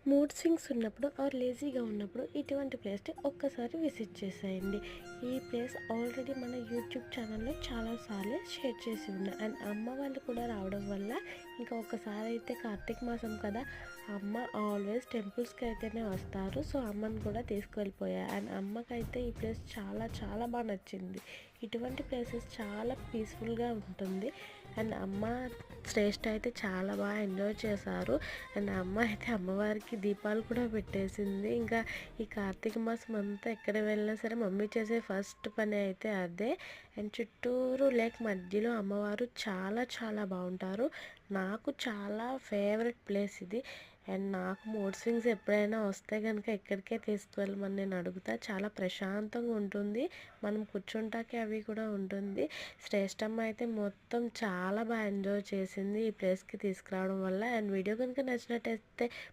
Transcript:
Mood swings ఉన్నప్పుడు are లేజీగా ఉన్నప్పుడు ఇటువంటి ప్లేస్‌ని ఒక్కసారి విజిట్ చేసేయండి. ఈ ప్లేస్ ఆల్రెడీ మన యూట్యూబ్ ఛానల్‌లో చాలా సార్లు షేర్ చేసి ఉన్నా. అండ్ అమ్మ వాళ్ళు కూడా రావడం వల్ల ఇంకా ఒక్కసారి అయితే కార్తీక మాసం కదా! అమ్మ ఆల్వేస్ టెంపుల్స్‌కి అయితేనే వస్తారు. సో, అమ్మని కూడా తీసుకెళ్ళిపోయా. అండ్ అమ్మకైతే ఈ ప్లేస్ చాలా చాలా బాగా నచ్చింది. ఇటువంటి ప్లేసెస్ చాలా పీస్‌ఫుల్‌గా ఉంటుంది. అండ్ అమ్మ, శ్రేష్ఠ అయితే చాలా బాగా ఎంజాయ్ చేశారు. అండ్ అమ్మ అయితే అమ్మవారికి దీపాలు కూడా పెట్టేసింది. ఇంకా ఈ కార్తీక మాసం అంతా ఎక్కడ వెళ్ళినా సరే మమ్మీ చేసే ఫస్ట్ పని అయితే అదే. అండ్ చుట్టూరు లేక్ మధ్యలో అమ్మవారు చాలా చాలా బాగుంటారు. నాకు చాలా ఫేవరెట్ ప్లేస్ ఇది. అండ్ నాకు మూడ్ స్వింగ్స్ ఎప్పుడైనా వస్తే కనుక ఇక్కడికే తీసుకువెళ్ళమని నేను అడుగుతా. చాలా ప్రశాంతంగా ఉంటుంది. మనం కూర్చుంటాకి అవి కూడా ఉంటుంది. శ్రేష్టమ్మ అయితే మొత్తం చాలా బాగా ఎంజాయ్ చేసింది ఈ ప్లేస్కి తీసుకురావడం వల్ల. అండ్ వీడియో కనుక నచ్చినట్టయితే